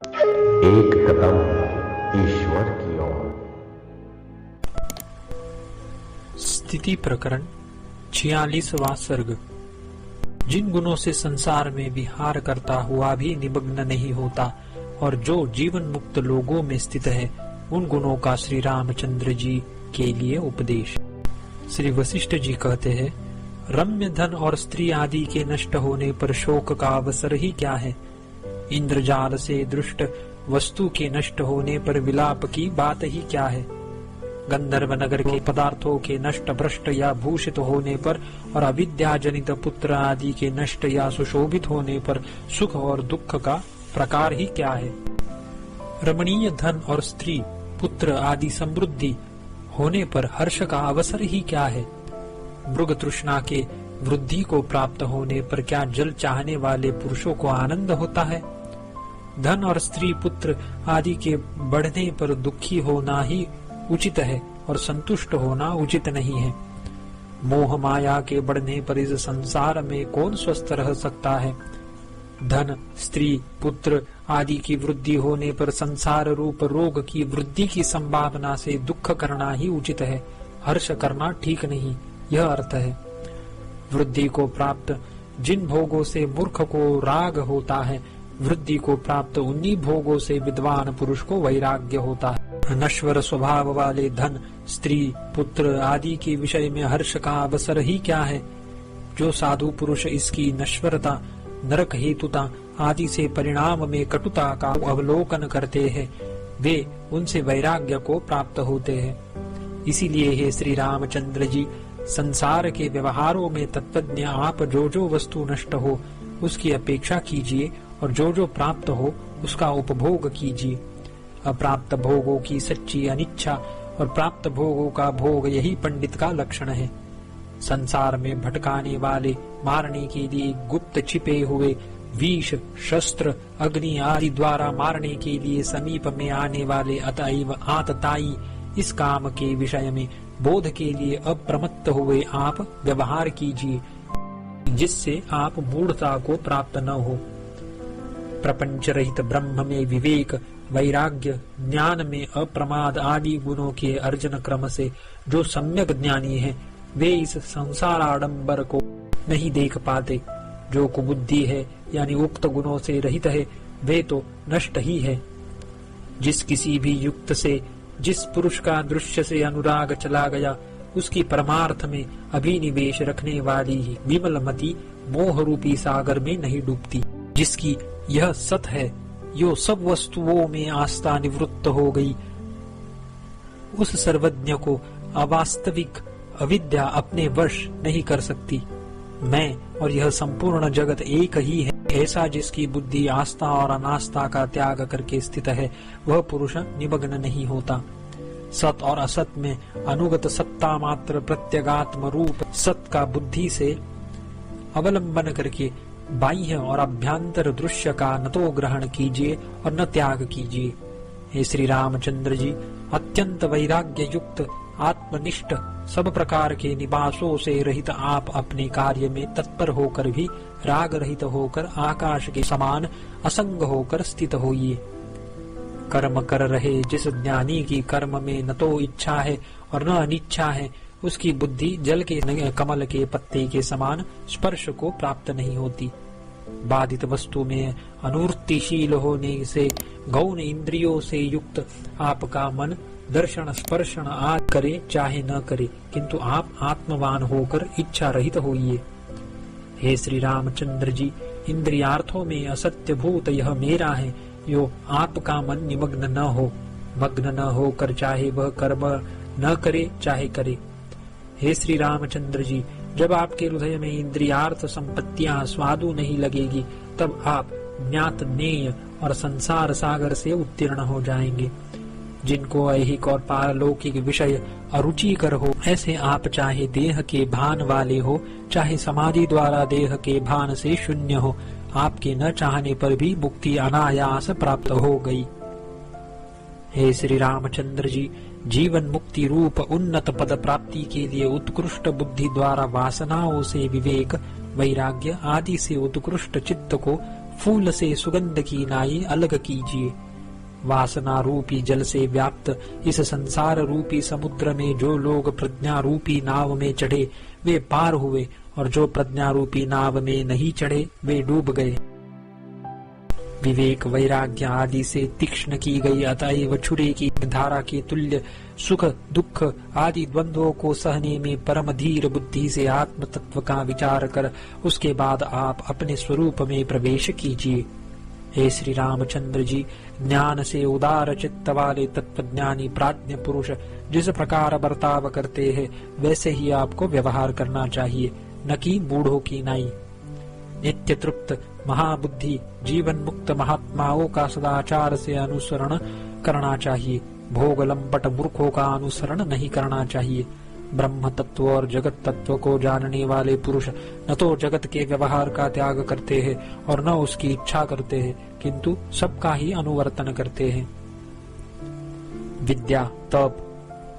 एक कदम ईश्वर की ओर। स्थिति प्रकरण 46वां सर्ग। जिन गुणों से संसार में विहार करता हुआ भी निमग्न नहीं होता और जो जीवन मुक्त लोगों में स्थित है, उन गुणों का श्री रामचंद्र जी के लिए उपदेश। श्री वशिष्ठ जी कहते हैं, रम्य धन और स्त्री आदि के नष्ट होने पर शोक का अवसर ही क्या है। इंद्रजाल से दृष्ट वस्तु के नष्ट होने पर विलाप की बात ही क्या है। गंधर्व नगर के पदार्थों के नष्ट भ्रष्ट या भूषित होने पर और अविद्या जनित पुत्र आदि के नष्ट या सुशोभित होने पर सुख और दुख का प्रकार ही क्या है। रमणीय धन और स्त्री पुत्र आदि समृद्धि होने पर हर्ष का अवसर ही क्या है। मृग तृष्णा के वृद्धि को प्राप्त होने पर क्या जल चाहने वाले पुरुषों को आनंद होता है। धन और स्त्री पुत्र आदि के बढ़ने पर दुखी होना ही उचित है और संतुष्ट होना उचित नहीं है। मोह माया के बढ़ने पर इस संसार में कौन स्वस्थ रह सकता है। धन स्त्री पुत्र आदि की वृद्धि होने पर संसार रूप रोग की वृद्धि की संभावना से दुख करना ही उचित है, हर्ष करना ठीक नहीं, यह अर्थ है। वृद्धि को प्राप्त जिन भोगों से मूर्ख को राग होता है, वृद्धि को प्राप्त उन्हीं भोगों से विद्वान पुरुष को वैराग्य होता है। नश्वर स्वभाव वाले धन स्त्री पुत्र आदि के विषय में हर्ष का अवसर ही क्या है। जो साधु पुरुष इसकी नश्वरता नरक हेतुता आदि से परिणाम में कटुता का अवलोकन करते हैं, वे उनसे वैराग्य को प्राप्त होते हैं। इसीलिए हे श्री रामचंद्र जी, संसार के व्यवहारों में तत्वज्ञ आप जो जो वस्तु नष्ट हो उसकी अपेक्षा कीजिए और जो जो प्राप्त हो उसका उपभोग कीजिए। अप्राप्त भोगों की सच्ची अनिच्छा और प्राप्त भोगों का भोग यही पंडित का लक्षण है। संसार में भटकाने वाले, मारने के लिए गुप्त छिपे हुए विष शस्त्र अग्नि आदि द्वारा मारने के लिए समीप में आने वाले अतएव आतताई इस काम के विषय में बोध के लिए अप्रमत्त हुए आप व्यवहार कीजिए, जिससे आप मूढ़ता को प्राप्त न हो। प्रपंच रहित ब्रह्म में विवेक वैराग्य ज्ञान में अप्रमाद आदि गुणों के अर्जन क्रम से जो सम्यक ज्ञानी है, वे इस संसार आडंबर को नहीं देख पाते। जो कुबुद्धि है यानी उक्त गुणों से रहित है, वे तो नष्ट ही है। जिस किसी भी युक्त से जिस पुरुष का दृश्य से अनुराग चला गया, उसकी परमार्थ में अभिनिवेश रखने वाली ही विमल मति मोह रूपी सागर में नहीं डूबती। जिसकी यह सत है, यो सब वस्तुओं में आस्था निवृत्त हो गई, उस सर्वज्ञ को अवास्तविक अविद्या अपने वश नहीं कर सकती। मैं और यह संपूर्ण जगत एक ही है, ऐसा जिसकी बुद्धि आस्था और अनास्था का त्याग करके स्थित है, वह पुरुष निमग्न नहीं होता। सत और असत में अनुगत सत्ता मात्र प्रत्यगात्म रूप सत का बुद्धि से अवलंबन करके बाह्य और अभ्यंतर दृश्य का न तो ग्रहण कीजिए और न त्याग कीजिए। हे श्री रामचंद्र जी, अत्यंत वैराग्य युक्त आत्मनिष्ठ सब प्रकार के निवासों से रहित आप अपने कार्य में तत्पर होकर भी राग रहित होकर आकाश के समान असंग होकर स्थित होइए। कर्म कर रहे जिस ज्ञानी की कर्म में न तो इच्छा है और न अनिच्छा है, उसकी बुद्धि जल के कमल के पत्ते के समान स्पर्श को प्राप्त नहीं होती। बाधित वस्तु में अनुवृत्तिशील होने से गौण इंद्रियों से युक्त आपका मन दर्शन स्पर्शन आदि करे चाहे न करे, किंतु आप आत्मवान होकर इच्छा रहित होइए। हे श्री रामचंद्र जी, इंद्रियार्थों में असत्य भूत यह मेरा है, यो आपका मन निमग्न न हो। मग्न न होकर चाहे वह कर्म न करे चाहे करे। हे श्री रामचंद्र जी, जब आपके हृदय में इंद्रियार्थ संपत्तियां स्वादु नहीं लगेगी, तब आप ज्ञात नेय और संसार सागर से उत्तीर्ण हो जाएंगे। जिनको ऐहिक और पारलौकिक विषय अरुचिकर हो, ऐसे आप चाहे देह के भान वाले हो, चाहे समाधि द्वारा देह के भान से शून्य हो, आपके न चाहने पर भी मुक्ति अनायास प्राप्त हो गई। हे श्री रामचंद्र जी, जीवन मुक्ति रूप उन्नत पद प्राप्ति के लिए उत्कृष्ट बुद्धि द्वारा वासनाओं से विवेक वैराग्य आदि से उत्कृष्ट चित्त को फूल से सुगंध की नाई अलग कीजिए। वासना रूपी जल से व्याप्त इस संसार रूपी समुद्र में जो लोग प्रज्ञा रूपी नाव में चढ़े वे पार हुए, और जो प्रज्ञा रूपी नाव में नहीं चढ़े वे डूब गए। विवेक वैराग्य आदि से तीक्ष्ण की गई अतएव छुरे की धारा के तुल्य सुख दुख आदि द्वंद्वों को सहने में परम धीर बुद्धि से आत्म तत्व का विचार कर उसके बाद आप अपने स्वरूप में प्रवेश कीजिए। हे श्री रामचंद्र जी, ज्ञान से उदार चित्त वाले तत्वज्ञानी प्राज्ञ पुरुष जिस प्रकार बर्ताव करते हैं वैसे ही आपको व्यवहार करना चाहिए, न कि मूढ़ों की नाई। नित्य तृप्त महाबुद्धि जीवन मुक्त महात्माओं का सदाचार से अनुसरण करना चाहिए, भोग लंपट मूर्खों का अनुसरण नहीं करना चाहिए। ब्रह्म तत्व और जगत तत्व को जानने वाले पुरुष न तो जगत के व्यवहार का त्याग करते हैं और न उसकी इच्छा करते हैं, किंतु सबका ही अनुवर्तन करते हैं। विद्या, तप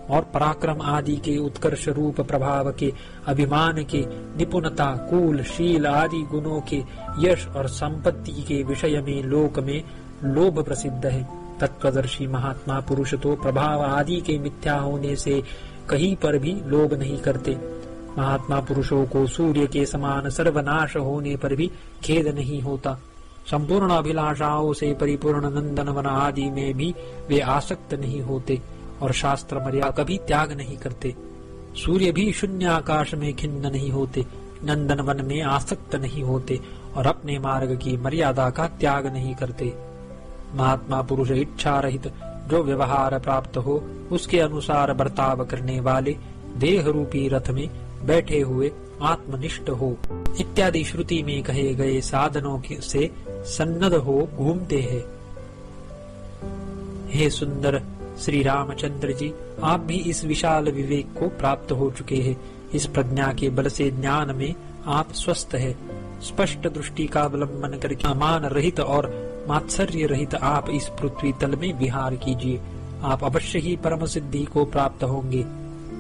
और पराक्रम आदि के उत्कर्ष रूप प्रभाव के, अभिमान के, निपुणता, कुल, शील आदि गुणों के, यश और संपत्ति के विषय में लोक में लोभ प्रसिद्ध है। तत्वदर्शी महात्मा पुरुष तो प्रभाव आदि के मिथ्या होने से कहीं पर भी लोभ नहीं करते। महात्मा पुरुषों को सूर्य के समान सर्वनाश होने पर भी खेद नहीं होता। संपूर्ण अभिलाषाओं से परिपूर्ण नंदनवन आदि में भी वे आसक्त नहीं होते और शास्त्र मर्यादा कभी त्याग नहीं करते। सूर्य भी शून्य आकाश में खिन्न नहीं होते, नंदनवन में आसक्त नहीं होते और अपने मार्ग की मर्यादा का त्याग नहीं करते। महात्मा पुरुष इच्छा रहित जो व्यवहार प्राप्त हो उसके अनुसार बर्ताव करने वाले, देह रूपी रथ में बैठे हुए आत्मनिष्ठ हो इत्यादि श्रुति में कहे गए साधनों से सन्नद्ध हो घूमते हैं। हे सुंदर श्री रामचंद्र जी, आप भी इस विशाल विवेक को प्राप्त हो चुके हैं। इस प्रज्ञा के बल से ज्ञान में आप स्वस्थ है। स्पष्ट दृष्टि का अवलंबन करके अमान रहित और मात्सर्य रहित आप इस पृथ्वी तल में विहार कीजिए। आप अवश्य ही परम सिद्धि को प्राप्त होंगे।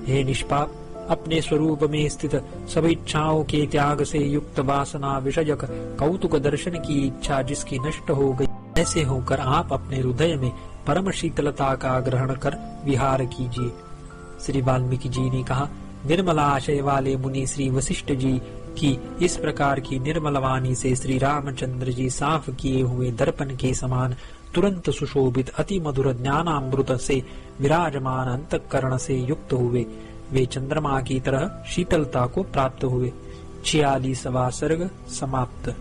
हे निष्पाप, अपने स्वरूप में स्थित सब इच्छाओं के त्याग से युक्त वासना विषयक कौतुक दर्शन की इच्छा जिसकी नष्ट हो गई, ऐसे होकर आप अपने हृदय में परम शीतलता का ग्रहण कर विहार कीजिए। श्री वाल्मीकि जी ने कहा, निर्मल आशय वाले मुनि श्री वशिष्ठ जी की इस प्रकार की निर्मल वाणी से श्री रामचंद्र जी साफ किए हुए दर्पण के समान तुरंत सुशोभित अति मधुर ज्ञानामृत से विराजमान अंतःकरण से युक्त हुए। वे चंद्रमा की तरह शीतलता को प्राप्त हुए। 46वां सर्ग समाप्त।